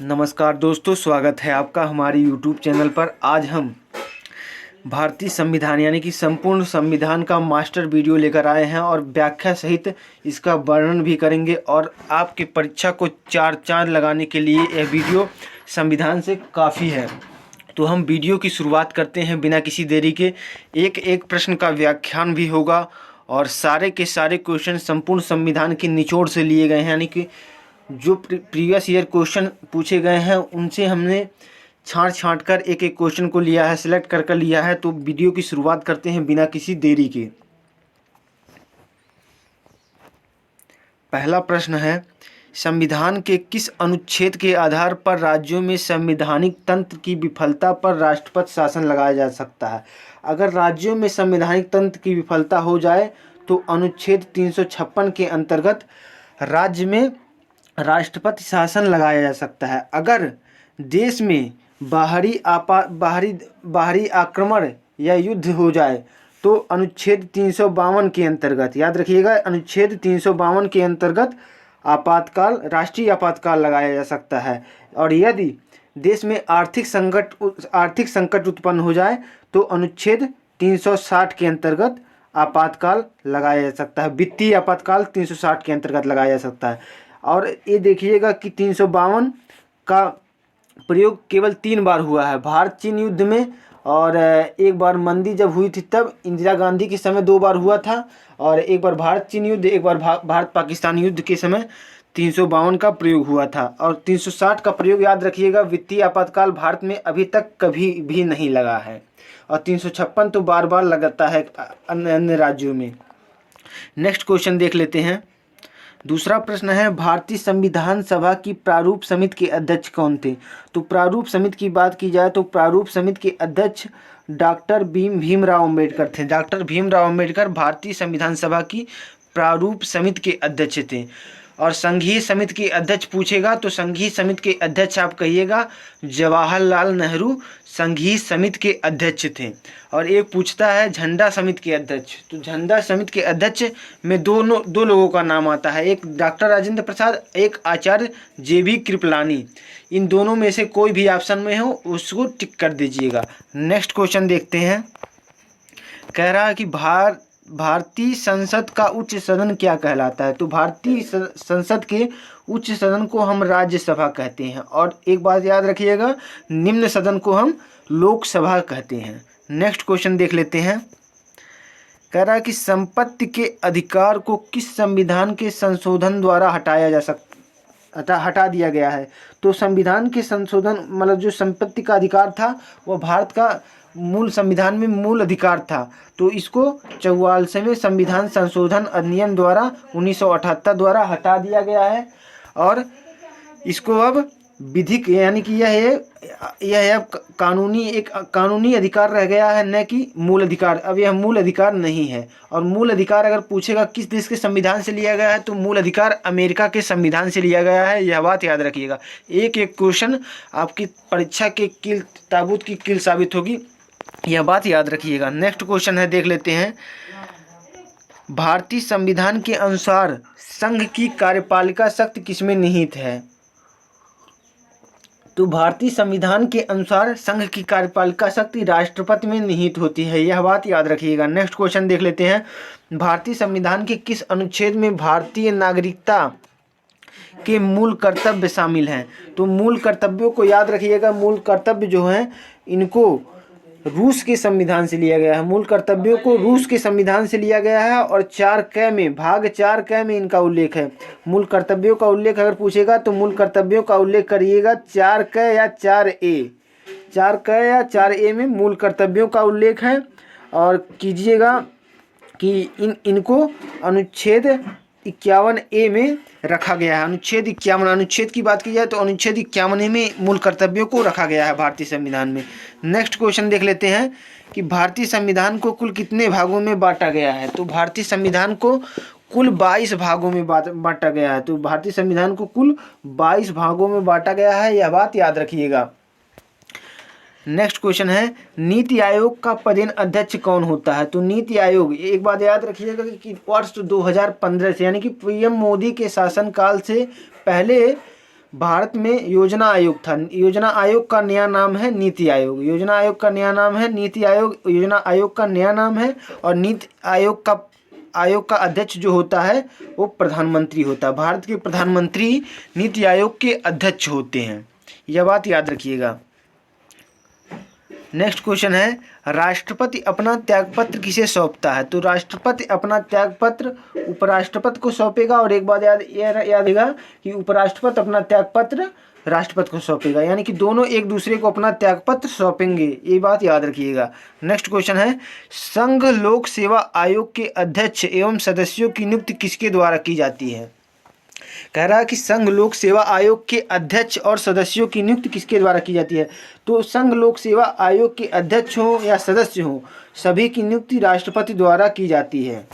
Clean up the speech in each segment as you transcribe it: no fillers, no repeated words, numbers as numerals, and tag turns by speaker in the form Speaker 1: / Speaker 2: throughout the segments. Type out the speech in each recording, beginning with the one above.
Speaker 1: नमस्कार दोस्तों, स्वागत है आपका हमारे YouTube चैनल पर। आज हम भारतीय संविधान यानी कि संपूर्ण संविधान का मास्टर वीडियो लेकर आए हैं और व्याख्या सहित इसका वर्णन भी करेंगे और आपकी परीक्षा को चार चांद लगाने के लिए यह वीडियो संविधान से काफ़ी है। तो हम वीडियो की शुरुआत करते हैं बिना किसी देरी के। एक एक प्रश्न का व्याख्यान भी होगा और सारे के सारे क्वेश्चन संपूर्ण संविधान के निचोड़ से लिए गए हैं, यानी कि जो प्रीवियस ईयर क्वेश्चन पूछे गए हैं उनसे हमने छांट कर एक एक क्वेश्चन को लिया है, सिलेक्ट कर लिया है। तो वीडियो की शुरुआत करते हैं बिना किसी देरी के। पहला प्रश्न है, संविधान के किस अनुच्छेद के आधार पर राज्यों में संवैधानिक तंत्र की विफलता पर राष्ट्रपति शासन लगाया जा सकता है? अगर राज्यों में संवैधानिक तंत्र की विफलता हो जाए तो अनुच्छेद 356 के अंतर्गत राज्य में राष्ट्रपति शासन लगाया जा सकता है। अगर देश में बाहरी आक्रमण या युद्ध हो जाए तो अनुच्छेद 352 के अंतर्गत, याद रखिएगा, अनुच्छेद 352 के अंतर्गत आपातकाल, राष्ट्रीय आपातकाल लगाया जा सकता है। और यदि देश में आर्थिक संकट उत्पन्न हो जाए तो अनुच्छेद 360 के अंतर्गत आपातकाल लगाया जा सकता है। वित्तीय आपातकाल 360 के अंतर्गत लगाया जा सकता है। और ये देखिएगा कि 352 का प्रयोग केवल 3 बार हुआ है, भारत चीन युद्ध में, और एक बार मंदी जब हुई थी तब इंदिरा गांधी के समय 2 बार हुआ था, और एक बार भारत चीन युद्ध, एक बार भारत पाकिस्तान युद्ध के समय 352 का प्रयोग हुआ था। और 360 का प्रयोग याद रखिएगा, वित्तीय आपातकाल भारत में अभी तक कभी भी नहीं लगा है, और 356 तो बार बार लगाता है अन्य राज्यों में। नेक्स्ट क्वेश्चन देख लेते हैं। दूसरा प्रश्न है, भारतीय संविधान सभा की प्रारूप समिति के अध्यक्ष कौन थे? तो प्रारूप समिति की बात की जाए तो प्रारूप समिति के अध्यक्ष डॉक्टर भीमराव अंबेडकर थे। डॉक्टर भीमराव अंबेडकर भारतीय संविधान सभा की प्रारूप समिति के अध्यक्ष थे। और संघीय समिति के अध्यक्ष पूछेगा तो संघीय समिति के अध्यक्ष आप कहिएगा जवाहरलाल नेहरू संघीय समिति के अध्यक्ष थे। और एक पूछता है झंडा समिति के अध्यक्ष, तो झंडा समिति के अध्यक्ष में दो लोगों का नाम आता है, एक डॉक्टर राजेंद्र प्रसाद, एक आचार्य JB कृपलानी। इन दोनों में से कोई भी ऑप्शन में हो उसको टिक कर दीजिएगा। नेक्स्ट क्वेश्चन देखते हैं। कह रहा है कि भारतीय संसद का उच्च सदन क्या कहलाता है? तो भारतीय संसद के उच्च सदन को हम राज्यसभा कहते हैं, और एक बात याद रखिएगा, निम्न सदन को हम लोकसभा कहते हैं। नेक्स्ट क्वेश्चन देख लेते हैं। कह रहा है कि संपत्ति के अधिकार को किस संविधान के संशोधन द्वारा हटा दिया गया है? तो संविधान के संशोधन मतलब जो संपत्ति का अधिकार था वह भारत का मूल संविधान में मूल अधिकार था, तो इसको 44वें संविधान संशोधन अधिनियम द्वारा 1978 द्वारा हटा दिया गया है। और इसको अब विधिक यानी कि यह अब कानूनी अधिकार रह गया है, न कि मूल अधिकार। अब यह मूल अधिकार नहीं है। और मूल अधिकार अगर पूछेगा किस देश के संविधान से लिया गया है तो मूल अधिकार अमेरिका के संविधान से लिया गया है, यह बात याद रखिएगा। एक एक क्वेश्चन आपकी परीक्षा के ताबूत की कील साबित होगी, यह बात याद रखिएगा। नेक्स्ट क्वेश्चन है, देख लेते हैं। भारतीय संविधान के अनुसार संघ की कार्यपालिका शक्ति किसमें निहित है? तो भारतीय संविधान के अनुसार संघ की कार्यपालिका शक्ति राष्ट्रपति में निहित होती है, यह बात याद रखिएगा। नेक्स्ट क्वेश्चन देख लेते हैं। भारतीय संविधान के किस अनुच्छेद में भारतीय नागरिकता के मूल कर्तव्य शामिल हैं? तो मूल कर्तव्यों को याद रखिएगा। मूल कर्तव्य जो हैं इनको रूस के संविधान से लिया गया है, मूल कर्तव्यों को रूस के संविधान से लिया गया है। और 4K में, भाग 4K में इनका उल्लेख है। मूल कर्तव्यों का उल्लेख अगर पूछेगा तो मूल कर्तव्यों का उल्लेख करिएगा 4K या 4A, 4K या 4A में मूल कर्तव्यों का उल्लेख है। और कीजिएगा कि इनको अनुच्छेद 51A में रखा गया है। अनुच्छेद 51, अनुच्छेद की बात की जाए तो अनुच्छेद 51 में मूल कर्तव्यों को रखा गया है भारतीय संविधान में। नेक्स्ट क्वेश्चन देख लेते हैं कि भारतीय संविधान को कुल कितने भागों में बांटा गया है? तो भारतीय संविधान को कुल 22 भागों में बांटा गया है। तो भारतीय संविधान को कुल 22 भागों में बांटा गया है, यह बात याद रखिएगा। नेक्स्ट क्वेश्चन है, नीति आयोग का पदेन अध्यक्ष कौन होता है? तो नीति आयोग, एक बात याद रखिएगा कि वर्ष 2015 से यानी कि PM मोदी के शासनकाल से पहले भारत में योजना आयोग था। योजना आयोग का नया नाम है नीति आयोग। योजना आयोग का नया नाम है नीति आयोग। योजना आयोग का नया नाम है। और नीति आयोग का अध्यक्ष जो होता है वो प्रधानमंत्री होता है। भारत के प्रधानमंत्री नीति आयोग के अध्यक्ष होते हैं, यह बात याद रखिएगा। नेक्स्ट क्वेश्चन है, राष्ट्रपति अपना त्यागपत्र किसे सौंपता है? तो राष्ट्रपति अपना त्यागपत्र उपराष्ट्रपति को सौंपेगा। और एक बात याद रहेगा कि उपराष्ट्रपति अपना त्यागपत्र राष्ट्रपति को सौंपेगा, यानी कि दोनों एक दूसरे को अपना त्यागपत्र सौंपेंगे, ये बात याद रखिएगा। नेक्स्ट क्वेश्चन है, संघ लोक सेवा आयोग के अध्यक्ष एवं सदस्यों की नियुक्ति किसके द्वारा की जाती है? कह रहा है कि संघ लोक सेवा आयोग के अध्यक्ष और सदस्यों की नियुक्ति किसके द्वारा की जाती है? तो संघ लोक सेवा आयोग के अध्यक्ष हो या सदस्य हो, सभी की नियुक्ति राष्ट्रपति द्वारा की जाती है।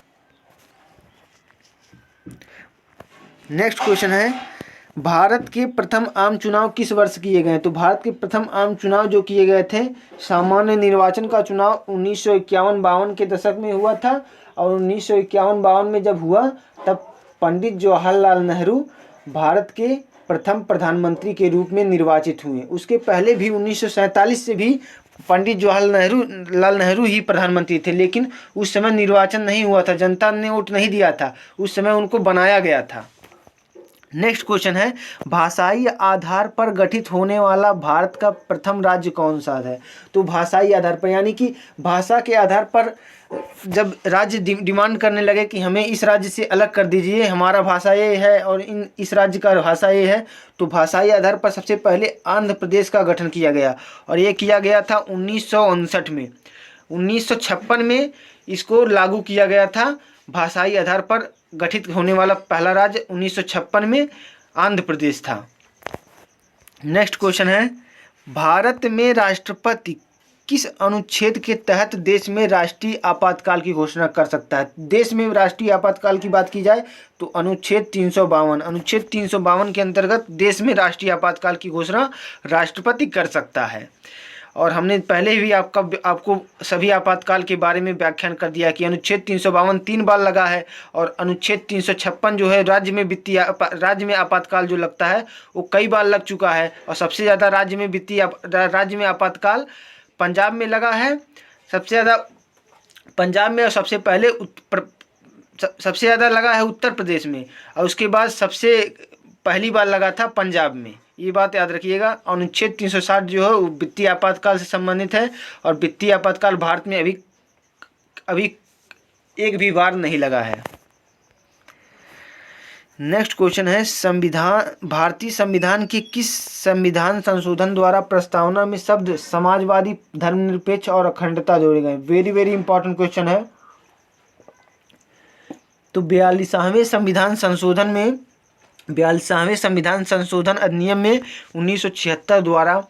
Speaker 1: नेक्स्ट क्वेश्चन है, भारत के प्रथम आम चुनाव किस वर्ष किए गए? तो भारत के प्रथम आम चुनाव जो किए गए थे, सामान्य निर्वाचन का चुनाव 1951-52 के दशक में हुआ था। और 1951-52 में जब हुआ तब पंडित जवाहरलाल नेहरू भारत के प्रथम प्रधानमंत्री के रूप में निर्वाचित हुए। उसके पहले भी 1947 से भी पंडित जवाहरलाल नेहरू ही प्रधानमंत्री थे, लेकिन उस समय निर्वाचन नहीं हुआ था, जनता ने वोट नहीं दिया था, उस समय उनको बनाया गया था। नेक्स्ट क्वेश्चन है, भाषाई आधार पर गठित होने वाला भारत का प्रथम राज्य कौन सा है? तो भाषाई आधार पर, यानी कि भाषा के आधार पर जब राज्य डिमांड करने लगे कि हमें इस राज्य से अलग कर दीजिए, हमारा भाषा ये है और इस राज्य का भाषा ये है, तो भाषाई आधार पर सबसे पहले आंध्र प्रदेश का गठन किया गया। और ये किया गया था 1959 में। 1956 में इसको लागू किया गया था। भाषाई आधार पर गठित होने वाला पहला राज्य 1956 में आंध्र प्रदेश था। नेक्स्ट क्वेश्चन है, भारत में राष्ट्रपति किस अनुच्छेद के तहत देश में राष्ट्रीय आपातकाल की घोषणा कर सकता है? देश में राष्ट्रीय आपातकाल की बात की जाए तो अनुच्छेद 352 के अंतर्गत देश में राष्ट्रीय आपातकाल की घोषणा राष्ट्रपति कर सकता है। और हमने पहले भी आपको सभी आपातकाल के बारे में व्याख्यान कर दिया कि अनुच्छेद 352 3 बार लगा है, और अनुच्छेद 356 जो है राज्य में आपातकाल जो लगता है वो कई बार लग चुका है। और सबसे ज़्यादा राज्य में आपातकाल पंजाब में लगा है, सबसे ज़्यादा पंजाब में, और सबसे ज़्यादा लगा है उत्तर प्रदेश में, और उसके बाद सबसे पहली बार लगा था पंजाब में। ये बात याद रखिएगा। अनुच्छेद 360 जो है वो वित्तीय आपातकाल से संबंधित है, और वित्तीय आपातकाल भारत में अभी एक भी बार नहीं लगा है। नेक्स्ट क्वेश्चन है, भारतीय संविधान के किस संविधान संशोधन द्वारा प्रस्तावना में शब्द समाजवादी, धर्मनिरपेक्ष और अखंडता जोड़े गए? वेरी वेरी इंपॉर्टेंट क्वेश्चन है। तो 42वें संविधान संशोधन अधिनियम में 1976 द्वारा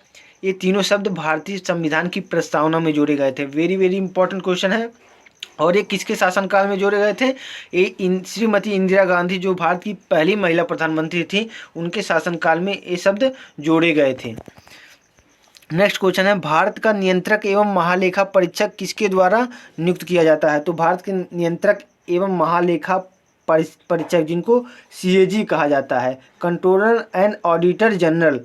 Speaker 1: ये तीनों शब्द भारतीय संविधान की प्रस्तावना में जोड़े गए थे। वेरी वेरी इंपॉर्टेंट क्वेश्चन है। और ये किसके शासनकाल में जोड़े गए थे? ये श्रीमती इंदिरा गांधी जो भारत की पहली महिला प्रधानमंत्री थी, उनके शासनकाल में ये शब्द जोड़े गए थे। नेक्स्ट क्वेश्चन है, भारत का नियंत्रक एवं महालेखा परीक्षक किसके द्वारा नियुक्त किया जाता है? तो भारत के नियंत्रक एवं महालेखा परीक्षक, जिनको CAG कहा जाता है, कंट्रोलर एंड ऑडिटर जनरल,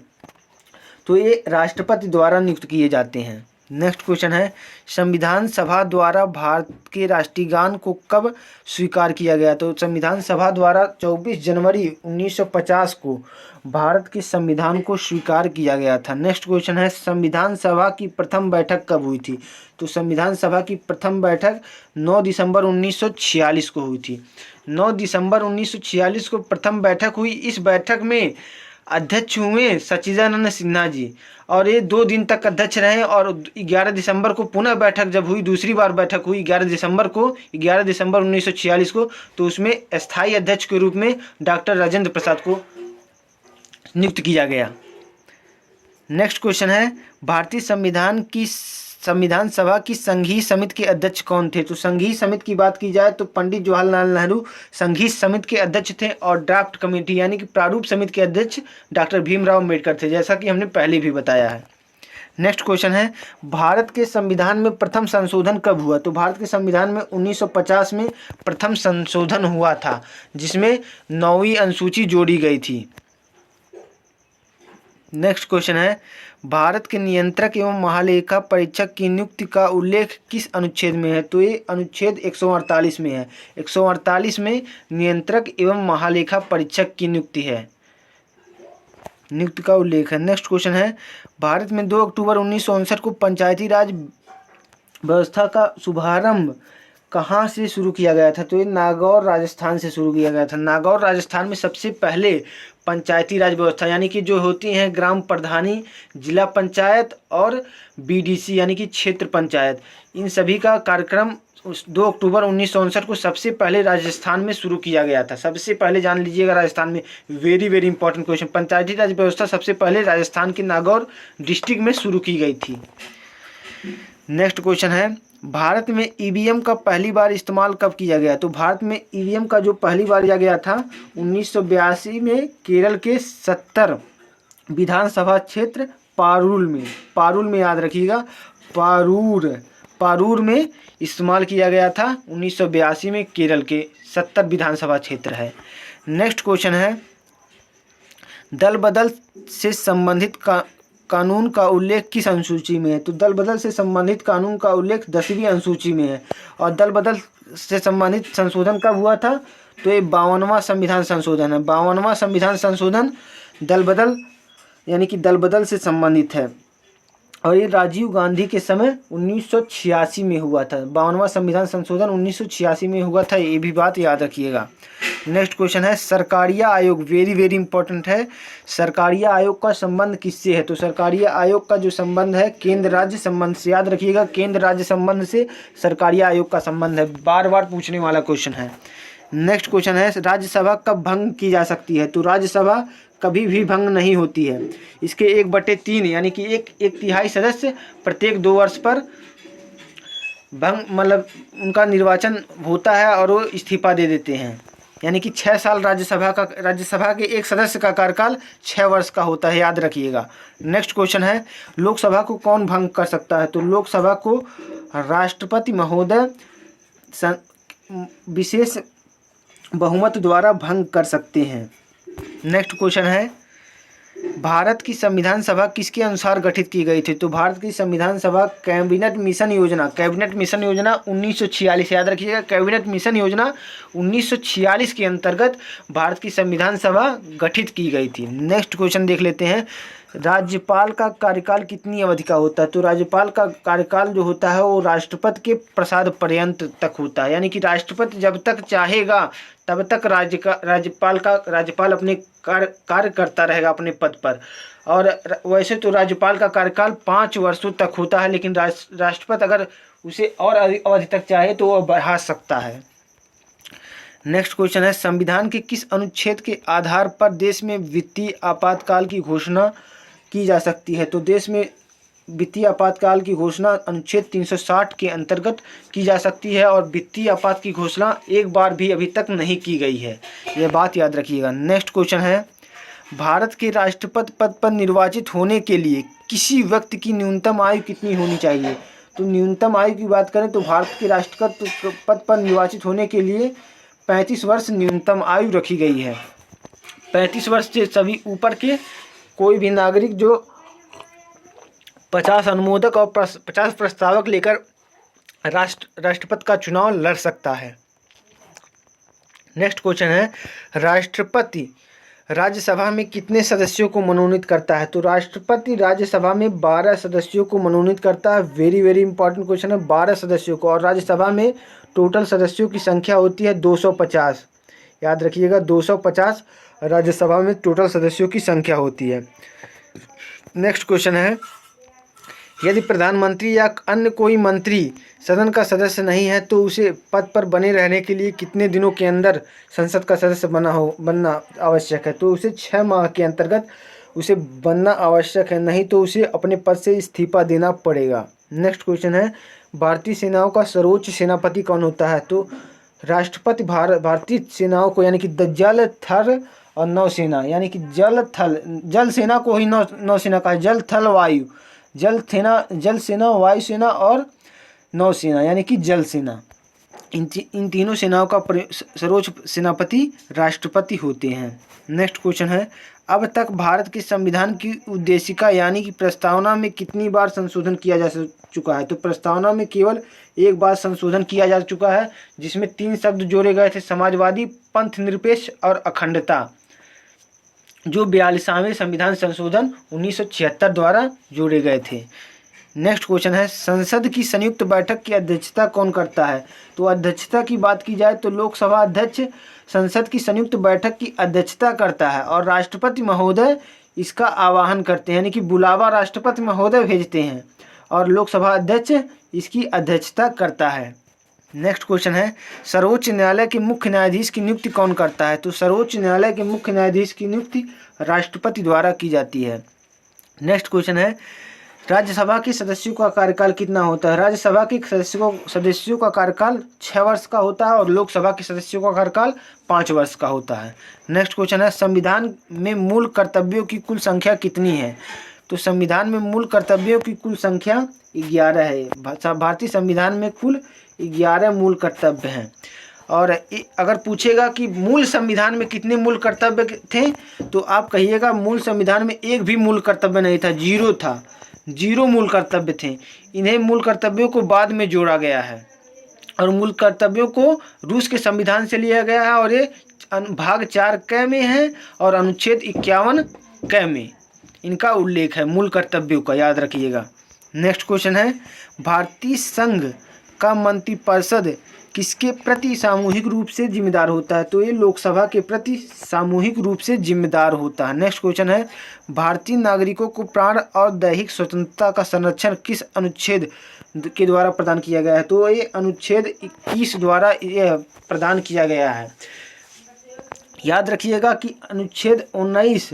Speaker 1: तो ये राष्ट्रपति द्वारा नियुक्त किए जाते हैं। नेक्स्ट क्वेश्चन है, संविधान सभा द्वारा भारत के राष्ट्रीय गान को कब स्वीकार किया गया? तो संविधान सभा द्वारा 24 जनवरी 1950 को भारत के संविधान को स्वीकार किया गया था। नेक्स्ट क्वेश्चन है, संविधान सभा की प्रथम बैठक कब हुई थी? तो संविधान सभा की प्रथम बैठक 9 दिसंबर 1946 को हुई थी। 9 दिसंबर 1946 को प्रथम बैठक हुई। इस बैठक में अध्यक्ष हुए सच्चिदानंद सिन्हा जी, और ये 2 दिन तक अध्यक्ष रहे। और 11 दिसंबर को पुनः बैठक जब हुई, दूसरी बार बैठक हुई 11 दिसंबर 1946 को, तो उसमें अस्थायी अध्यक्ष के रूप में डॉक्टर राजेंद्र प्रसाद को नियुक्त किया गया। नेक्स्ट क्वेश्चन है, भारतीय संविधान सभा की संघीय समिति के अध्यक्ष कौन थे? तो संघीय समिति की बात की जाए तो पंडित जवाहरलाल नेहरू संघीय समिति के अध्यक्ष थे, और ड्राफ्ट कमेटी यानी कि प्रारूप समिति के अध्यक्ष डॉक्टर भीमराव अम्बेडकर थे, जैसा कि हमने पहले भी बताया है। नेक्स्ट क्वेश्चन है, भारत के संविधान में प्रथम संशोधन कब हुआ? तो भारत के संविधान में 1950 में प्रथम संशोधन हुआ था, जिसमें 9वीं अनुसूची जोड़ी गई थी। नेक्स्ट क्वेश्चन है, भारत के नियंत्रक एवं महालेखा परीक्षक की नियुक्ति का उल्लेख किस अनुच्छेद में है? तो ये अनुच्छेद 148 में है। 148 में नियंत्रक एवं महालेखा परीक्षक की नियुक्ति का उल्लेख है। नेक्स्ट क्वेश्चन है, भारत में 2 अक्टूबर 1959 को पंचायती राज व्यवस्था का शुभारंभ कहाँ से शुरू किया गया था? तो ये नागौर राजस्थान से शुरू किया गया था। नागौर राजस्थान में सबसे पहले पंचायती राज व्यवस्था यानी कि जो होती हैं ग्राम प्रधानी, जिला पंचायत और बीडीसी यानी कि क्षेत्र पंचायत, इन सभी का कार्यक्रम 2 अक्टूबर 1959 को सबसे पहले राजस्थान में शुरू किया गया था। सबसे पहले जान लीजिएगा राजस्थान में, वेरी वेरी इंपॉर्टेंट क्वेश्चन, पंचायती राज व्यवस्था सबसे पहले राजस्थान के नागौर डिस्ट्रिक्ट में शुरू की गई थी। नेक्स्ट क्वेश्चन है, भारत में ईवीएम का पहली बार इस्तेमाल कब किया गया? तो भारत में ईवीएम का जो पहली बार किया गया था 1982 में केरल के 70 विधानसभा क्षेत्र पारूल में याद रखिएगा, पारूर में इस्तेमाल किया गया था 1982 में, केरल के 70 विधानसभा क्षेत्र है। नेक्स्ट क्वेश्चन है, दल बदल से संबंधित कानून का उल्लेख किस अनुसूची में है? तो दल बदल से संबंधित कानून का उल्लेख 10वीं अनुसूची में है। और दल बदल से संबंधित संशोधन कब हुआ था? तो ये 52वां संविधान संशोधन है। 52वां संविधान संशोधन दल बदल यानी कि दल बदल से संबंधित है और ये राजीव गांधी के समय 1986 में हुआ था। 52वां संविधान संशोधन 1986 में हुआ था, ये भी बात याद रखिएगा। नेक्स्ट क्वेश्चन है, सरकारिया आयोग, वेरी वेरी इंपॉर्टेंट है। सरकारिया आयोग का संबंध किससे है? तो सरकारिया आयोग का जो संबंध है केंद्र राज्य संबंध से, याद रखिएगा, केंद्र राज्य संबंध से सरकारिया आयोग का संबंध है, बार बार पूछने वाला क्वेश्चन है। नेक्स्ट क्वेश्चन है, राज्यसभा कब भंग की जा सकती है? तो राज्यसभा कभी भी भंग नहीं होती है। इसके 1/3 यानी कि एक तिहाई सदस्य प्रत्येक 2 वर्ष पर भंग मतलब उनका निर्वाचन होता है और वो इस्तीफा दे देते हैं, यानी कि 6 साल राज्यसभा के एक सदस्य का कार्यकाल 6 वर्ष का होता है, याद रखिएगा। नेक्स्ट क्वेश्चन है, लोकसभा को कौन भंग कर सकता है? तो लोकसभा को राष्ट्रपति महोदय विशेष बहुमत द्वारा भंग कर सकते हैं। नेक्स्ट क्वेश्चन है, भारत की संविधान सभा किसके अनुसार गठित की गई थी? तो भारत की संविधान सभा कैबिनेट मिशन योजना 1946, याद रखिएगा, कैबिनेट मिशन योजना 1946 के अंतर्गत भारत की संविधान सभा गठित की गई थी। नेक्स्ट क्वेश्चन देख लेते हैं, राज्यपाल का कार्यकाल कितनी अवधि का होता है? तो राज्यपाल का कार्यकाल जो होता है वो राष्ट्रपति के प्रसाद पर्यंत तक होता है, यानी कि राष्ट्रपति जब तक चाहेगा तब तक राज्यपाल अपने कार्य करता रहेगा अपने पद पर। और वैसे तो राज्यपाल का कार्यकाल 5 वर्षों तक होता है, लेकिन राष्ट्रपति अगर उसे और अवधि तक चाहे तो वह बढ़ा सकता है। नेक्स्ट क्वेश्चन है, संविधान के किस अनुच्छेद के आधार पर देश में वित्तीय आपातकाल की घोषणा की जा सकती है? तो देश में वित्तीय आपातकाल की घोषणा अनुच्छेद 360 के अंतर्गत की जा सकती है और वित्तीय आपात की घोषणा एक बार भी अभी तक नहीं की गई है, यह बात याद रखिएगा। नेक्स्ट क्वेश्चन है, भारत के राष्ट्रपति पद पर निर्वाचित होने के लिए किसी व्यक्ति की न्यूनतम आयु कितनी होनी चाहिए? तो न्यूनतम आयु की बात करें तो भारत के राष्ट्रपति पद पर निर्वाचित होने के लिए 35 वर्ष न्यूनतम आयु रखी गई है। 35 वर्ष से सभी ऊपर के कोई भी नागरिक जो 50 अनुमोदक और 50 प्रस्तावक लेकर राष्ट्रपति का चुनाव लड़ सकता है। नेक्स्ट क्वेश्चन है, राष्ट्रपति राज्यसभा में कितने सदस्यों को मनोनीत करता है? तो राष्ट्रपति राज्यसभा में 12 सदस्यों को मनोनीत करता है। वेरी वेरी इंपॉर्टेंट क्वेश्चन है, 12 सदस्यों को। और राज्यसभा में टोटल सदस्यों की संख्या होती है 250, याद रखिएगा, 250 राज्यसभा में टोटल सदस्यों की संख्या होती है। नेक्स्ट क्वेश्चन है, यदि प्रधानमंत्री या अन्य कोई मंत्री सदन का सदस्य नहीं है तो उसे पद पर बने रहने के लिए कितने दिनों के अंदर संसद का सदस्य बनना आवश्यक है? तो उसे 6 माह के अंतर्गत उसे बनना आवश्यक है, नहीं तो उसे अपने पद से इस्तीफा देना पड़ेगा। नेक्स्ट क्वेश्चन है, भारतीय सेनाओं का सर्वोच्च सेनापति कौन होता है? तो राष्ट्रपति भारतीय सेनाओं को यानी कि जल थल और नौसेना, यानी कि जल सेना को ही नौसेना का, जल थल वायु, जल सेना, वायुसेना और नौसेना यानी कि जल सेना, इन तीनों सेनाओं का सर्वोच्च सेनापति राष्ट्रपति होते हैं। नेक्स्ट क्वेश्चन है, अब तक भारत के संविधान की उद्देशिका यानी कि प्रस्तावना में कितनी बार संशोधन किया जा चुका है? तो प्रस्तावना में केवल एक बार संशोधन किया जा चुका है, जिसमें 3 शब्द जोड़े गए थे, समाजवादी, पंथ निरपेक्ष और अखंडता, जो 42वें संविधान संशोधन 1976 द्वारा जोड़े गए थे। नेक्स्ट क्वेश्चन है, संसद की संयुक्त बैठक की अध्यक्षता कौन करता है? तो अध्यक्षता की बात की जाए तो लोकसभा अध्यक्ष संसद की संयुक्त बैठक की अध्यक्षता करता है और राष्ट्रपति महोदय इसका आह्वान करते हैं, यानी कि बुलावा राष्ट्रपति महोदय भेजते हैं और लोकसभा अध्यक्ष इसकी अध्यक्षता करता है। नेक्स्ट क्वेश्चन है, सर्वोच्च न्यायालय के मुख्य न्यायाधीश की नियुक्ति कौन करता है? तो सर्वोच्च न्यायालय के मुख्य न्यायाधीश की नियुक्ति राष्ट्रपति द्वारा की जाती है। नेक्स्ट क्वेश्चन है, राज्यसभा के सदस्यों का कार्यकाल कितना होता है? राज्यसभा के सदस्यों का कार्यकाल 6 वर्ष का होता है और लोकसभा के सदस्यों का कार्यकाल 5 वर्ष का होता है। नेक्स्ट क्वेश्चन है, संविधान में मूल कर्तव्यों की कुल संख्या कितनी है? तो संविधान में मूल कर्तव्यों की कुल संख्या 11 है। भारतीय संविधान में कुल 11 मूल कर्तव्य हैं। और अगर पूछेगा कि मूल संविधान में कितने मूल कर्तव्य थे, तो आप कहिएगा मूल संविधान में एक भी मूल कर्तव्य नहीं था, 0 था, 0 मूल कर्तव्य थे। इन्हें मूल कर्तव्यों को बाद में जोड़ा गया है और मूल कर्तव्यों को रूस के संविधान से लिया गया है और ये भाग 4 क में है और अनुच्छेद 51 क में इनका उल्लेख है मूल कर्तव्यों का, याद रखिएगा। नेक्स्ट क्वेश्चन है, भारतीय संघ का मंत्रिपरिषद किसके प्रति सामूहिक रूप से जिम्मेदार होता है? तो ये लोकसभा के प्रति सामूहिक रूप से जिम्मेदार होता है। नेक्स्ट क्वेश्चन है, भारतीय नागरिकों को प्राण और दैहिक स्वतंत्रता का संरक्षण किस अनुच्छेद के द्वारा प्रदान किया गया है? तो ये अनुच्छेद 21 द्वारा ये प्रदान किया गया है। याद रखिएगा कि अनुच्छेद 19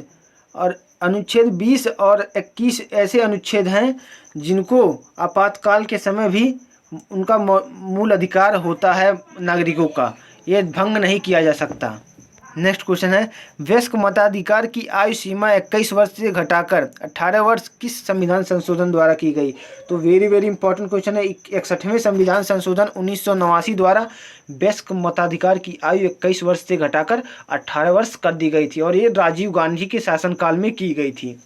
Speaker 1: और अनुच्छेद 20 और 21 ऐसे अनुच्छेद हैं जिनको आपातकाल के समय भी उनका मूल अधिकार होता है नागरिकों का, ये भंग नहीं किया जा सकता। नेक्स्ट क्वेश्चन है, वयस्क मताधिकार की आयु सीमा 21 वर्ष से घटाकर 18 वर्ष किस संविधान संशोधन द्वारा की गई? तो वेरी इंपॉर्टेंट क्वेश्चन है। 61वें संविधान संशोधन 1989 द्वारा वयस्क मताधिकार की आयु 21 वर्ष से घटाकर 18 वर्ष कर दी गई थी और ये राजीव गांधी के शासनकाल में की गई थी।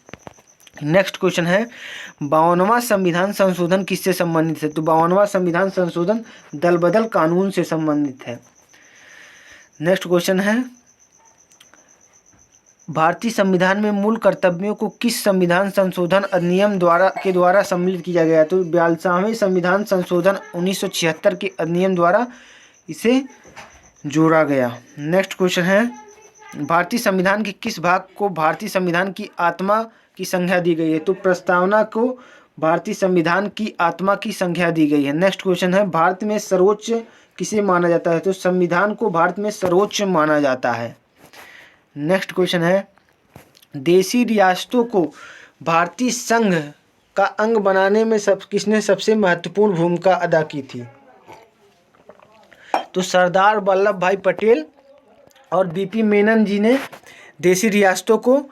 Speaker 1: नेक्स्ट क्वेश्चन है, 52वां संविधान संशोधन किससे संबंधित है? तो 52वां संविधान संशोधन दल बदल कानून से संबंधित है। नेक्स्ट क्वेश्चन है, भारतीय संविधान में मूल कर्तव्यों को किस संविधान संशोधन अधिनियम के द्वारा सम्मिलित किया गया? तो 42वें संविधान संशोधन 1976 के अधिनियम द्वारा इसे जोड़ा गया। नेक्स्ट क्वेश्चन है, भारतीय संविधान के किस भाग को भारतीय संविधान की आत्मा की संज्ञा दी गई है? तो प्रस्तावना को भारतीय संविधान की आत्मा की संज्ञा दी गई है। नेक्स्ट क्वेश्चन है, भारत में सर्वोच्च किसे माना जाता है? तो संविधान को भारत में सर्वोच्च माना जाता है। नेक्स्ट क्वेश्चन है, देशी रियासतों को भारतीय संघ का अंग बनाने में किसने सबसे महत्वपूर्ण भूमिका अदा की थी? तो सरदार वल्लभ भाई पटेल और बीपी मेनन जी ने देशी रियासतों को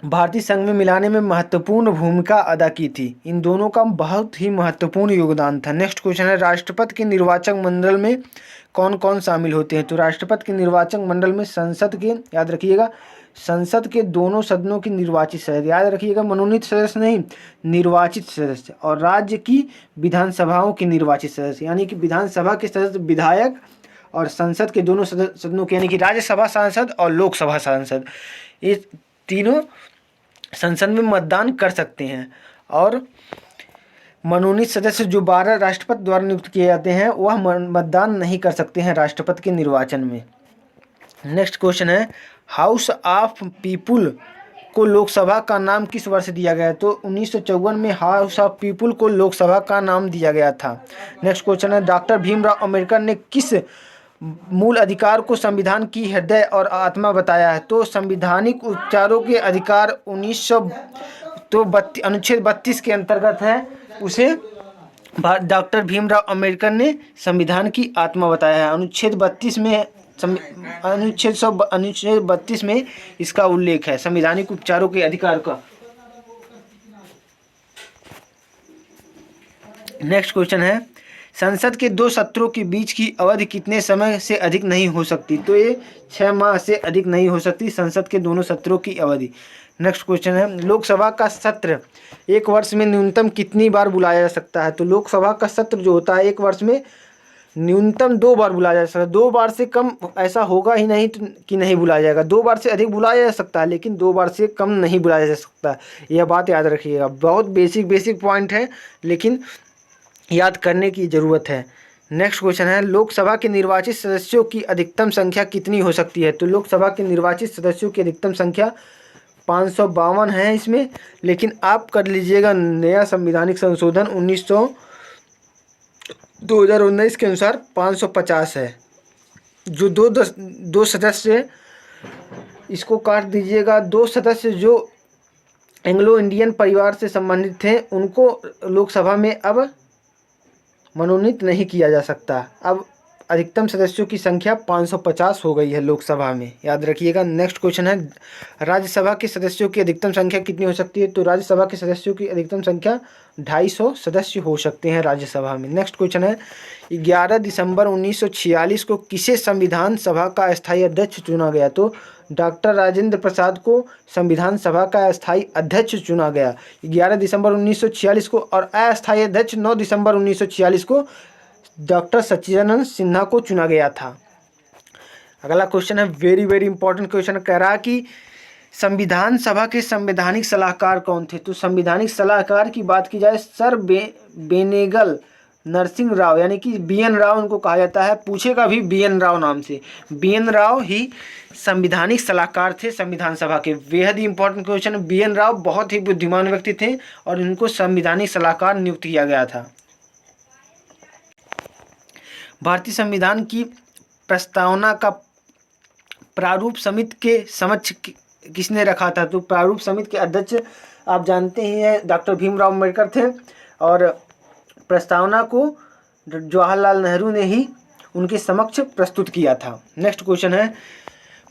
Speaker 1: भारतीय संघ में मिलाने में महत्वपूर्ण भूमिका अदा की थी। इन दोनों का बहुत ही महत्वपूर्ण योगदान था। नेक्स्ट क्वेश्चन है, राष्ट्रपति के निर्वाचक मंडल में कौन कौन शामिल होते हैं? तो राष्ट्रपति के निर्वाचक मंडल में संसद के, याद रखिएगा, संसद के दोनों सदनों की निर्वाचित सदस्य, याद रखिएगा मनोनीत सदस्य नहीं, निर्वाचित सदस्य, और राज्य की विधानसभाओं के निर्वाचित सदस्य, यानी कि विधानसभा के सदस्य विधायक और संसद के दोनों सदनों के, यानी कि राज्यसभा सांसद और लोकसभा सांसद, ये तीनों संसद में मतदान कर सकते हैं। और मनोनीत सदस्य जो 12 राष्ट्रपति द्वारा नियुक्त किए जाते हैं वह मतदान नहीं कर सकते हैं राष्ट्रपति के निर्वाचन में। नेक्स्ट क्वेश्चन है, हाउस ऑफ पीपुल को लोकसभा का नाम किस वर्ष दिया गया? तो 1954 में हाउस ऑफ पीपुल को लोकसभा का नाम दिया गया था। नेक्स्ट क्वेश्चन है, डॉक्टर भीमराव अम्बेडकर ने किस मूल अधिकार को संविधान की हृदय और आत्मा बताया है? तो संवैधानिक उपचारों के अधिकार अनुच्छेद 32 के अंतर्गत है, उसे डॉक्टर भीमराव अम्बेडकर ने संविधान की आत्मा बताया है। अनुच्छेद 32 में इसका उल्लेख है संवैधानिक उपचारों के अधिकार का। नेक्स्ट क्वेश्चन है, संसद के दो सत्रों के बीच की अवधि कितने समय से अधिक नहीं हो सकती? तो ये 6 माह से अधिक नहीं हो सकती संसद के दोनों सत्रों की अवधि। नेक्स्ट क्वेश्चन है, लोकसभा का सत्र एक वर्ष में न्यूनतम कितनी बार बुलाया जा सकता है? तो लोकसभा का सत्र जो होता है एक वर्ष में न्यूनतम 2 बार बुलाया जा सकता है। 2 बार से कम ऐसा होगा ही नहीं कि नहीं बुलाया जाएगा। 2 बार से अधिक बुलाया जा सकता है लेकिन 2 बार से कम नहीं बुलाया जा सकता। यह बात याद रखिएगा। बहुत बेसिक पॉइंट है लेकिन याद करने की ज़रूरत है। नेक्स्ट क्वेश्चन है, लोकसभा के निर्वाचित सदस्यों की अधिकतम संख्या कितनी हो सकती है? तो लोकसभा के निर्वाचित सदस्यों की अधिकतम संख्या 552 है इसमें, लेकिन आप कर लीजिएगा नया संवैधानिक संशोधन 2019 के अनुसार 550 है। जो दो सदस्य, इसको काट दीजिएगा, 2 सदस्य जो एंग्लो इंडियन परिवार से संबंधित थे उनको लोकसभा में अब मनोनीत नहीं किया जा सकता। अब अधिकतम सदस्यों की संख्या 550 हो गई है लोकसभा में, याद रखिएगा। नेक्स्ट क्वेश्चन है, राज्यसभा के सदस्यों की अधिकतम संख्या कितनी हो सकती है? तो राज्यसभा के सदस्यों की अधिकतम संख्या 250 सदस्य हो सकते हैं राज्यसभा में। नेक्स्ट क्वेश्चन है, 11 दिसंबर 1946 को किसे संविधान सभा का अस्थायी अध्यक्ष चुना गया? तो डॉक्टर राजेंद्र प्रसाद को संविधान सभा का अस्थायी अध्यक्ष चुना गया 11 दिसंबर 1946 को, और अस्थायी अध्यक्ष 9 दिसंबर 1946 को डॉक्टर सच्चिदानंद सिन्हा को चुना गया था। अगला क्वेश्चन है, वेरी इंपॉर्टेंट क्वेश्चन, कह रहा कि संविधान सभा के संवैधानिक सलाहकार कौन थे? तो संवैधानिक सलाहकार की बात की जाए, सर बेनेगल नरसिंह राव, यानी कि BN राव उनको कहा जाता है। पूछेगा भी BN राव नाम से। BN राव ही संवैधानिक सलाहकार थे संविधान सभा के। बेहद ही इंपॉर्टेंट क्वेश्चन है। BN राव बहुत ही बुद्धिमान व्यक्ति थे और इनको संवैधानिक सलाहकार नियुक्त किया गया था। भारतीय संविधान की प्रस्तावना का प्रारूप समिति के समक्ष किसने रखा था? तो प्रारूप समिति के अध्यक्ष आप जानते ही हैं डॉक्टर भीमराव अम्बेडकर थे, और प्रस्तावना को जवाहरलाल नेहरू ने ही उनके समक्ष प्रस्तुत किया था। नेक्स्ट क्वेश्चन है,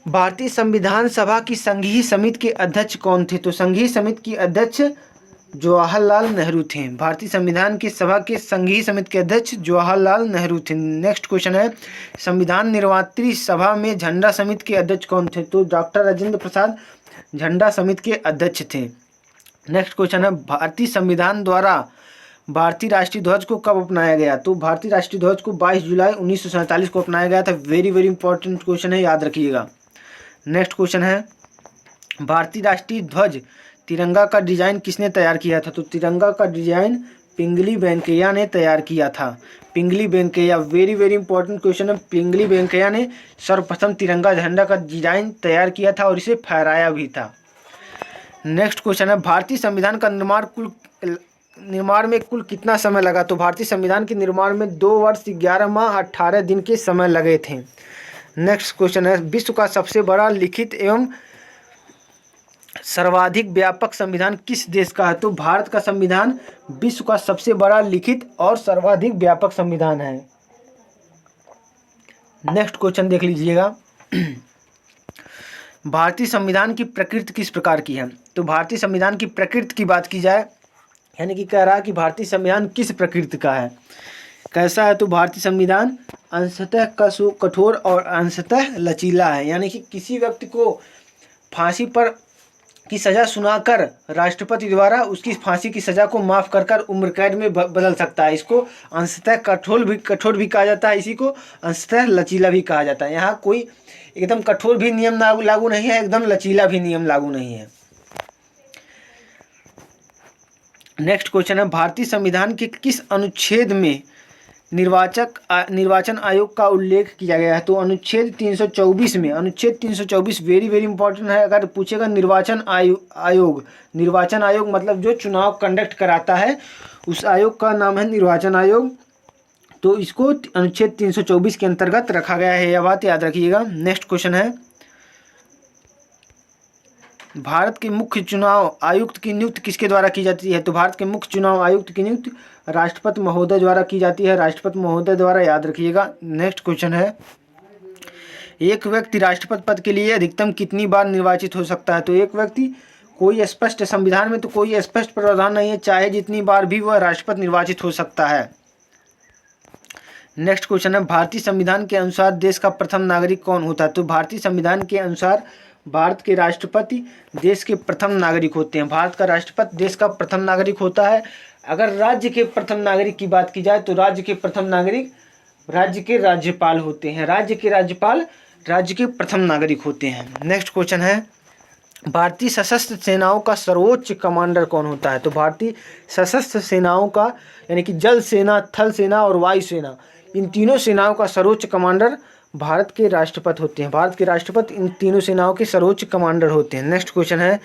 Speaker 1: भारतीय संविधान सभा की संघीय समिति के अध्यक्ष कौन थे? तो संघीय समिति की अध्यक्ष जवाहरलाल नेहरू थे। भारतीय संविधान की सभा के संघीय समिति के अध्यक्ष जवाहरलाल नेहरू थे। नेक्स्ट क्वेश्चन है, संविधान निर्मात्री सभा में झंडा समिति के अध्यक्ष कौन थे? तो डॉक्टर राजेंद्र प्रसाद झंडा समिति के अध्यक्ष थे। नेक्स्ट क्वेश्चन है, भारतीय संविधान द्वारा भारतीय राष्ट्रीय ध्वज को कब अपनाया गया? तो भारतीय राष्ट्रीय ध्वज को 22 जुलाई 1947 को अपनाया गया था। वेरी इंपॉर्टेंट क्वेश्चन है, याद रखिएगा। नेक्स्ट क्वेश्चन है, भारतीय राष्ट्रीय ध्वज तिरंगा का डिजाइन किसने तैयार किया था? तो तिरंगा का डिजाइन पिंगली वेंकैया ने तैयार किया था। पिंगली वेंकैया, वेरी इंपॉर्टेंट क्वेश्चन है। पिंगली वेंकैया ने सर्वप्रथम तिरंगा झंडा का डिजाइन तैयार किया था और इसे फहराया भी था। नेक्स्ट क्वेश्चन है, भारतीय संविधान का निर्माण में कुल कितना समय लगा? तो भारतीय संविधान के निर्माण में 2 वर्ष 11 माह 18 दिन के समय लगे थे। नेक्स्ट क्वेश्चन है, विश्व का सबसे बड़ा लिखित एवं सर्वाधिक व्यापक संविधान किस देश का है? तो भारत का संविधान विश्व का सबसे बड़ा लिखित और सर्वाधिक व्यापक संविधान है। नेक्स्ट क्वेश्चन देख लीजिएगा, भारतीय संविधान की प्रकृति किस प्रकार की है? तो भारतीय संविधान की प्रकृति की बात की जाए, यानी कि कह रहा है कि भारतीय संविधान किस प्रकृति का है, कैसा है? तो भारतीय संविधान अंशतः कठोर और अंशतः लचीला है, यानी कि किसी व्यक्ति को फांसी पर की सज़ा सुनाकर राष्ट्रपति द्वारा उसकी फांसी की सज़ा को माफ़ कर उम्र कैद में बदल सकता है। इसको अंशतः कठोर भी कहा जाता है, इसी को अंशतः लचीला भी कहा जाता है। यहाँ कोई एकदम कठोर भी नियम लागू नहीं है, एकदम लचीला भी नियम लागू नहीं है। नेक्स्ट क्वेश्चन है, भारतीय संविधान के किस अनुच्छेद में निर्वाचन आयोग का उल्लेख किया गया है? तो अनुच्छेद 324 में, अनुच्छेद 324 वेरी इंपॉर्टेंट है। अगर पूछेगा निर्वाचन आयोग मतलब जो चुनाव कंडक्ट कराता है उस आयोग का नाम है निर्वाचन आयोग, तो इसको अनुच्छेद 324 के अंतर्गत रखा गया है, यह बात याद रखिएगा। नेक्स्ट क्वेश्चन है, भारत के मुख्य चुनाव आयुक्त की नियुक्ति किसके द्वारा की जाती है? तो भारत के मुख्य चुनाव आयुक्त की नियुक्ति राष्ट्रपति महोदय द्वारा की जाती है, राष्ट्रपति महोदय द्वारा, याद रखिएगा। नेक्स्ट क्वेश्चन है, एक व्यक्ति राष्ट्रपति पद के लिए अधिकतम कितनी बार निर्वाचित हो सकता है? तो एक व्यक्ति, कोई स्पष्ट संविधान में तो कोई स्पष्ट प्रावधान नहीं है, चाहे जितनी बार भी वह राष्ट्रपति निर्वाचित हो सकता है। नेक्स्ट क्वेश्चन है, भारतीय संविधान के अनुसार देश का प्रथम नागरिक कौन होता है? तो भारतीय संविधान के अनुसार भारत के राष्ट्रपति देश के प्रथम नागरिक होते हैं। भारत का राष्ट्रपति देश का प्रथम नागरिक होता है। अगर राज्य के प्रथम नागरिक की बात की जाए तो राज्य के प्रथम नागरिक राज्य के राज्यपाल होते हैं। राज्य के राज्यपाल राज्य के प्रथम नागरिक होते हैं। नेक्स्ट क्वेश्चन है, भारतीय सशस्त्र सेनाओं का सर्वोच्च कमांडर कौन होता है? तो भारतीय सशस्त्र सेनाओं का यानी कि जल सेना, थल सेना और वायु सेना, इन तीनों सेनाओं का सर्वोच्च कमांडर भारत के राष्ट्रपति होते हैं। भारत के राष्ट्रपति इन तीनों सेनाओं के सर्वोच्च कमांडर होते हैं। नेक्स्ट क्वेश्चन है,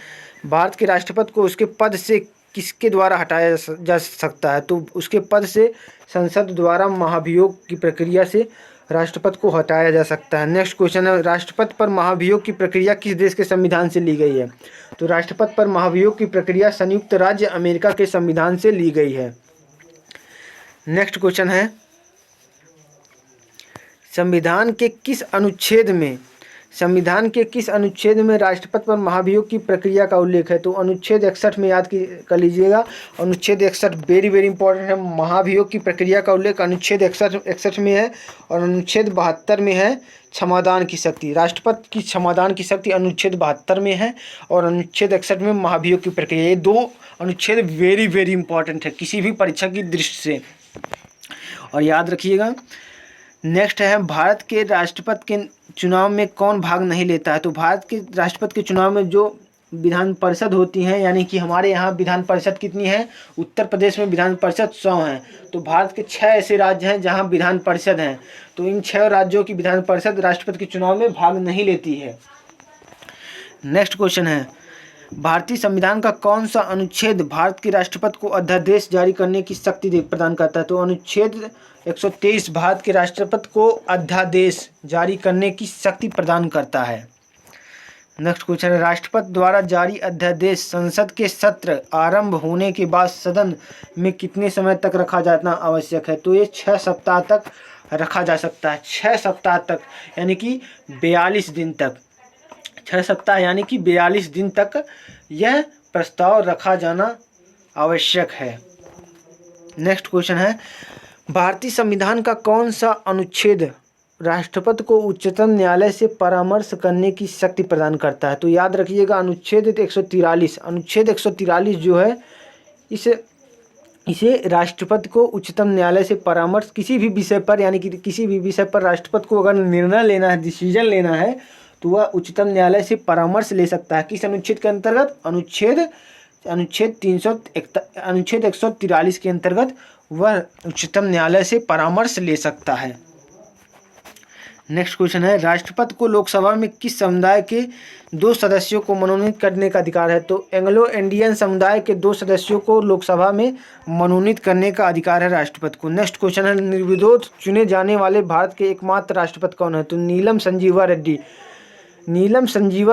Speaker 1: भारत के राष्ट्रपति को उसके पद से किसके द्वारा हटाया जा सकता है? तो उसके पद से संसद द्वारा महाभियोग की प्रक्रिया से राष्ट्रपति को हटाया जा सकता है। नेक्स्ट क्वेश्चन है, राष्ट्रपति पर महाभियोग की प्रक्रिया किस देश के संविधान से ली गई है? तो राष्ट्रपति पर महाभियोग की प्रक्रिया संयुक्त राज्य अमेरिका के संविधान से ली गई है। नेक्स्ट क्वेश्चन है, संविधान के किस अनुच्छेद में राष्ट्रपति पर महाभियोग की प्रक्रिया का उल्लेख है? तो अनुच्छेद 61 में याद कर लीजिएगा। अनुच्छेद 61 वेरी इंपॉर्टेंट है। महाभियोग की प्रक्रिया का उल्लेख अनुच्छेद 61 में है और अनुच्छेद 72 में है क्षमादान की शक्ति। राष्ट्रपति की क्षमादान की शक्ति अनुच्छेद 72 में है और अनुच्छेद 61 में महाभियोग की प्रक्रिया। ये दो अनुच्छेद वेरी इंपॉर्टेंट है किसी भी परीक्षा की दृष्टि से, और याद रखिएगा। नेक्स्ट है, भारत के राष्ट्रपति के चुनाव में कौन भाग नहीं लेता है? तो भारत के राष्ट्रपति के चुनाव में जो विधान परिषद होती हैं, यानी कि हमारे यहाँ विधान परिषद कितनी है? उत्तर प्रदेश में विधान परिषद 100 हैं। तो भारत के 6 ऐसे राज्य हैं जहाँ विधान परिषद हैं। तो इन 6 राज्यों की विधान परिषद राष्ट्रपति के चुनाव में भाग नहीं लेती है। नेक्स्ट क्वेश्चन है, भारतीय संविधान का कौन सा अनुच्छेद भारत के राष्ट्रपति को अध्यादेश जारी करने की शक्ति प्रदान करता है? तो अनुच्छेद 123 भारत के राष्ट्रपति को अध्यादेश जारी करने की शक्ति प्रदान करता है। नेक्स्ट क्वेश्चन है, राष्ट्रपति द्वारा जारी अध्यादेश संसद के सत्र आरंभ होने के बाद सदन में कितने समय तक रखा जाना आवश्यक है? तो ये 6 सप्ताह तक रखा जा सकता है। 6 सप्ताह तक यानी कि 42 दिन तक। 6 सप्ताह यानी कि 42 दिन तक यह प्रस्ताव रखा जाना आवश्यक है। नेक्स्ट क्वेश्चन है, भारतीय संविधान का कौन सा अनुच्छेद राष्ट्रपति को उच्चतम न्यायालय से परामर्श करने की शक्ति प्रदान करता है? तो याद रखिएगा अनुच्छेद 143। अनुच्छेद 143 जो है इसे राष्ट्रपति को उच्चतम न्यायालय से परामर्श किसी भी विषय पर, यानी कि किसी भी विषय पर राष्ट्रपति को अगर निर्णय लेना है, डिसीजन लेना है, तो वह उच्चतम न्यायालय से परामर्श ले सकता है। किस अनुच्छेद के अंतर्गत? अनुच्छेद 143 के अंतर्गत वह उच्चतम न्यायालय से परामर्श ले सकता है। नेक्स्ट क्वेश्चन है, राष्ट्रपति को लोकसभा में किस समुदाय के 2 सदस्यों को मनोनीत करने का अधिकार है? तो एंग्लो इंडियन समुदाय के 2 सदस्यों को लोकसभा में मनोनीत करने का अधिकार है राष्ट्रपति को। नेक्स्ट क्वेश्चन है, निर्विरोध चुने जाने वाले भारत के एकमात्र राष्ट्रपति कौन है? तो नीलम संजीवा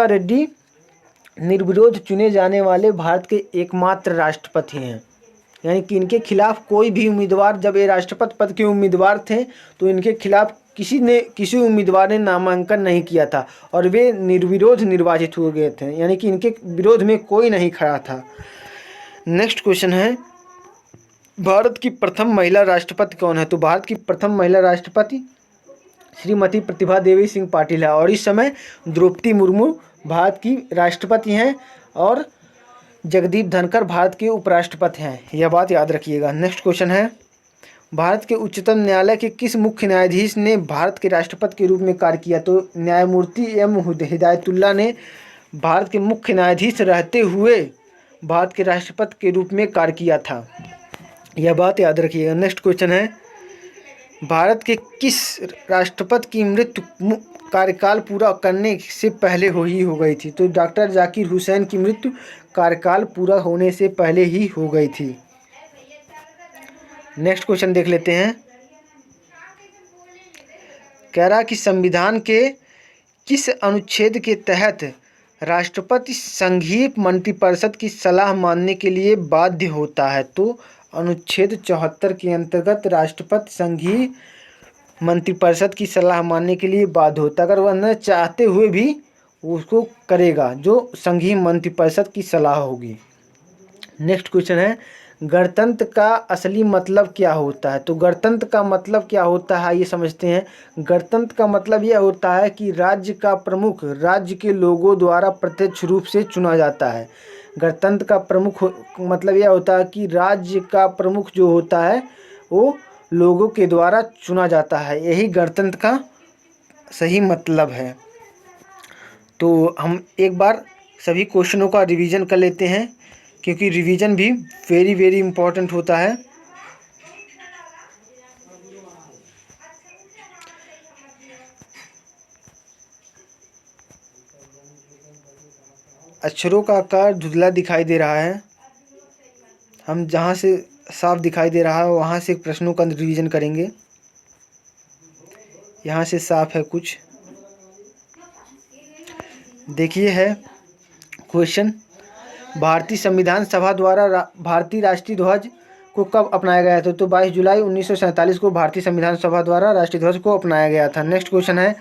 Speaker 1: रेड्डी निर्विरोध चुने जाने वाले भारत के एकमात्र राष्ट्रपति हैं। यानी कि इनके खिलाफ कोई भी उम्मीदवार, जब ये राष्ट्रपति पद के उम्मीदवार थे तो इनके खिलाफ किसी उम्मीदवार ने नामांकन नहीं किया था और वे निर्विरोध निर्वाचित हो गए थे, यानी कि इनके विरोध में कोई नहीं खड़ा था। नेक्स्ट क्वेश्चन है, भारत की प्रथम महिला राष्ट्रपति कौन है? तो भारत की प्रथम महिला राष्ट्रपति श्रीमती प्रतिभा देवी सिंह पाटिल है और इस समय द्रौपदी मुर्मू भारत की राष्ट्रपति हैं और जगदीप धनखड़ भारत के उपराष्ट्रपति हैं। यह बात याद रखिएगा। नेक्स्ट क्वेश्चन है, भारत के उच्चतम न्यायालय के किस मुख्य न्यायाधीश ने भारत के राष्ट्रपति के रूप में कार्य किया? तो न्यायमूर्ति एम हिदायतुल्ला ने भारत के मुख्य न्यायाधीश रहते हुए भारत के राष्ट्रपति के रूप में कार्य किया था। यह बात याद रखिएगा। नेक्स्ट क्वेश्चन है, भारत के किस राष्ट्रपति की मृत्यु कार्यकाल पूरा करने से पहले हो गई थी? तो डॉक्टर जाकिर हुसैन की मृत्यु कार्यकाल पूरा होने से पहले ही हो गई थी। नेक्स्ट क्वेश्चन देख लेते हैं। कह रहा कि संविधान के किस अनुच्छेद के तहत राष्ट्रपति संघीय मंत्रिपरिषद की सलाह मानने के लिए बाध्य होता है? तो अनुच्छेद 74 के अंतर्गत राष्ट्रपति संघीय मंत्रिपरिषद की सलाह मानने के लिए बाध्य होता है। अगर वह न चाहते हुए भी उसको करेगा जो संघीय मंत्रिपरिषद की सलाह होगी। नेक्स्ट क्वेश्चन है, गणतंत्र का असली मतलब क्या होता है? तो गणतंत्र का मतलब क्या होता है ये समझते हैं। गणतंत्र का मतलब यह होता है कि राज्य का प्रमुख राज्य के लोगों द्वारा प्रत्यक्ष रूप से चुना जाता है। गणतंत्र का प्रमुख मतलब यह होता है कि राज्य का प्रमुख जो होता है वो लोगों के द्वारा चुना जाता है, यही गणतंत्र का सही मतलब है। तो हम एक बार सभी क्वेश्चनों का रिवीजन कर लेते हैं, क्योंकि रिवीजन भी वेरी वेरी इम्पोर्टेंट होता है। अक्षरों का आकार धुंधला दिखाई दे रहा है। हम जहाँ से साफ दिखाई दे रहा है वहाँ से प्रश्नों का रिवीजन करेंगे। यहाँ से साफ है कुछ। देखिए है क्वेश्चन, भारतीय संविधान सभा द्वारा भारतीय राष्ट्रीय ध्वज को कब अपनाया गया था? तो 22 जुलाई 1947 को भारतीय संविधान सभा द्वारा राष्ट्रीय ध्वज को अपनाया गया था। नेक्स्ट क्वेश्चन है,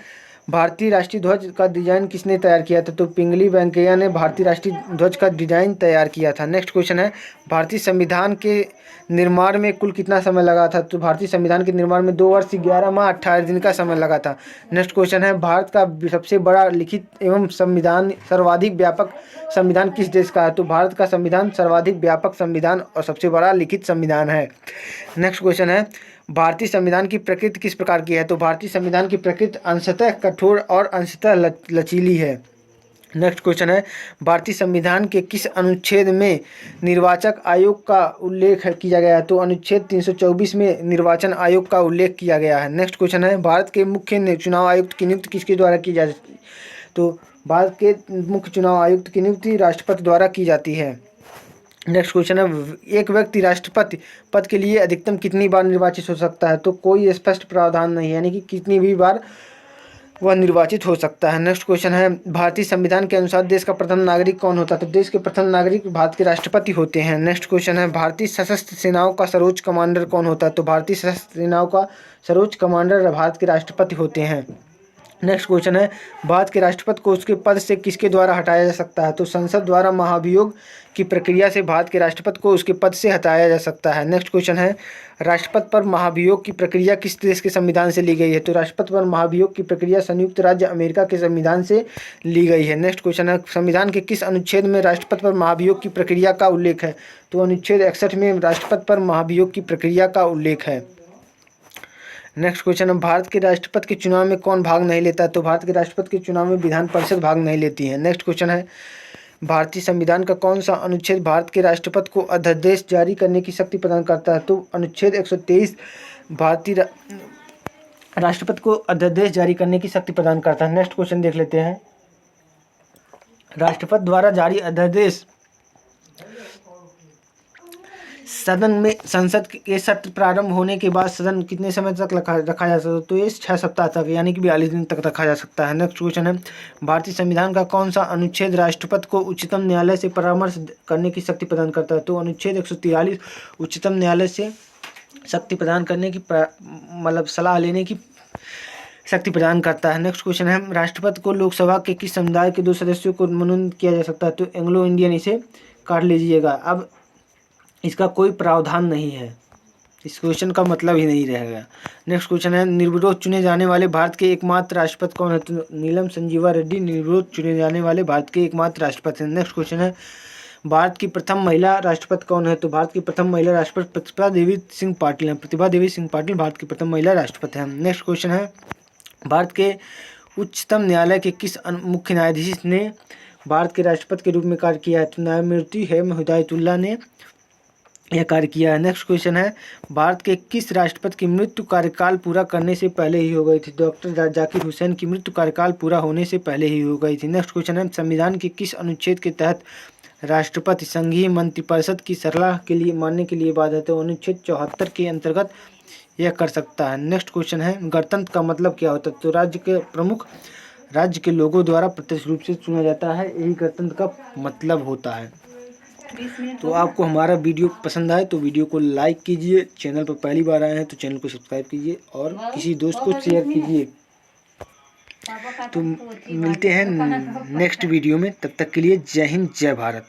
Speaker 1: भारतीय राष्ट्रीय ध्वज का डिजाइन किसने तैयार किया था? तो पिंगली वेंकैया ने भारतीय राष्ट्रीय ध्वज का डिजाइन तैयार किया था। नेक्स्ट क्वेश्चन है, भारतीय संविधान के निर्माण में कुल कितना समय लगा था? तो भारतीय संविधान के निर्माण में 2 वर्ष 11 माह 18 दिन का समय लगा था। नेक्स्ट क्वेश्चन है, भारत का सबसे बड़ा लिखित एवं संविधान सर्वाधिक व्यापक संविधान किस देश का है? तो भारत का संविधान सर्वाधिक व्यापक संविधान और सबसे बड़ा लिखित संविधान है। नेक्स्ट क्वेश्चन है, भारतीय संविधान की प्रकृति किस प्रकार की है? तो भारतीय संविधान की प्रकृति अंशतः कठोर और अंशतः लचीली है। नेक्स्ट क्वेश्चन है, भारतीय संविधान के किस अनुच्छेद में निर्वाचक आयोग का उल्लेख किया गया है? तो अनुच्छेद 324 में निर्वाचन आयोग का उल्लेख किया गया है। नेक्स्ट क्वेश्चन है, भारत के मुख्य चुनाव आयुक्त की नियुक्ति किसके द्वारा की जाती है? तो भारत के मुख्य चुनाव आयुक्त की नियुक्ति राष्ट्रपति द्वारा की जाती है। नेक्स्ट क्वेश्चन है, एक व्यक्ति राष्ट्रपति पद के लिए अधिकतम कितनी बार निर्वाचित हो सकता है? तो कोई स्पष्ट प्रावधान नहीं है, यानी कि कितनी भी बार वह निर्वाचित हो सकता है। नेक्स्ट क्वेश्चन है, भारतीय संविधान के अनुसार देश का प्रथम नागरिक कौन होता है? तो देश के प्रथम नागरिक भारत के राष्ट्रपति होते हैं। नेक्स्ट क्वेश्चन है, भारतीय सशस्त्र सेनाओं का सर्वोच्च कमांडर कौन होता है? तो भारतीय सशस्त्र सेनाओं का सर्वोच्च कमांडर भारत के राष्ट्रपति होते हैं। नेक्स्ट क्वेश्चन है, भारत के राष्ट्रपति को उसके पद से किसके द्वारा हटाया जा सकता है? तो संसद द्वारा महाभियोग की प्रक्रिया से भारत के राष्ट्रपति को उसके पद से हटाया जा सकता है। नेक्स्ट क्वेश्चन है, राष्ट्रपति पर महाभियोग की प्रक्रिया किस देश के संविधान से ली गई है? तो राष्ट्रपति पर महाभियोग की प्रक्रिया संयुक्त राज्य अमेरिका के संविधान से ली गई है। नेक्स्ट क्वेश्चन है, संविधान के किस अनुच्छेद में राष्ट्रपति पर महाभियोग की प्रक्रिया का उल्लेख है? तो अनुच्छेद 61 में राष्ट्रपति पर महाभियोग की प्रक्रिया का उल्लेख है। नेक्स्ट क्वेश्चन है, भारत के राष्ट्रपति के चुनाव में कौन भाग नहीं लेता है? तो भारत के राष्ट्रपति के चुनाव में विधान परिषद भाग नहीं लेती है। नेक्स्ट क्वेश्चन है, भारतीय संविधान का कौन सा अनुच्छेद भारत के राष्ट्रपति को अध्यादेश जारी करने की शक्ति प्रदान करता है? तो अनुच्छेद 123 भारतीय राष्ट्रपति को अध्यादेश जारी करने की शक्ति प्रदान करता है। नेक्स्ट क्वेश्चन देख लेते हैं, राष्ट्रपति द्वारा जारी अध्यादेश सदन में संसद के सत्र प्रारंभ होने के बाद सदन कितने समय तक रखा जा सकता है? तो ये 6 सप्ताह तक, यानी कि 42 दिन तक रखा जा सकता है। नेक्स्ट क्वेश्चन है, भारतीय संविधान का कौन सा अनुच्छेद राष्ट्रपति को उच्चतम न्यायालय से परामर्श करने की शक्ति प्रदान करता है? तो अनुच्छेद 143 उच्चतम न्यायालय से शक्ति प्रदान करने की मतलब सलाह लेने की शक्ति प्रदान करता है। नेक्स्ट क्वेश्चन है, राष्ट्रपति को लोकसभा के किस समुदाय के 2 सदस्यों को मनोनीत किया जा सकता है? तो एंग्लो इंडियन, इसे काट लीजिएगा। अब इसका कोई प्रावधान नहीं है, इस क्वेश्चन का मतलब ही नहीं रहेगा। नेक्स्ट क्वेश्चन है, निर्विरोध चुने जाने वाले भारत के एकमात्र राष्ट्रपति कौन है? तो नीलम संजीवा रेड्डी निर्विरोध चुने जाने वाले भारत के एकमात्र राष्ट्रपति हैं। नेक्स्ट क्वेश्चन है, भारत की प्रथम महिला राष्ट्रपति कौन है? तो भारत की प्रथम महिला राष्ट्रपति प्रतिभा देवी सिंह पाटिल हैं। प्रतिभा देवी सिंह पाटिल भारत की प्रथम महिला राष्ट्रपति हैं। नेक्स्ट क्वेश्चन है, भारत के उच्चतम न्यायालय के किस मुख्य न्यायाधीश ने भारत के राष्ट्रपति के रूप में कार्य किया है? तो न्यायमूर्ति हेम हिदायतुल्लाह ने यह कार्य किया है। नेक्स्ट क्वेश्चन है, भारत के किस राष्ट्रपति की मृत्यु कार्यकाल पूरा करने से पहले ही हो गई थी? डॉक्टर जाकिर हुसैन की मृत्यु कार्यकाल पूरा होने से पहले ही हो गई थी। नेक्स्ट क्वेश्चन है, संविधान के किस अनुच्छेद के तहत राष्ट्रपति संघीय मंत्रिपरिषद की सलाह के लिए मानने के लिए बाध्य है? तो अनुच्छेद 74 के अंतर्गत यह कर सकता है। नेक्स्ट क्वेश्चन है, गणतंत्र का मतलब क्या होता है? तो राज्य के प्रमुख राज्य के लोगों द्वारा प्रत्यक्ष रूप से चुना जाता है, यही गणतंत्र का मतलब होता है। तो आपको हमारा वीडियो पसंद आए तो वीडियो को लाइक कीजिए, चैनल पर पहली बार आए हैं तो चैनल को सब्सक्राइब कीजिए और किसी दोस्त को शेयर कीजिए। तो मिलते हैं नेक्स्ट वीडियो में, तब तक के लिए जय हिंद जय भारत।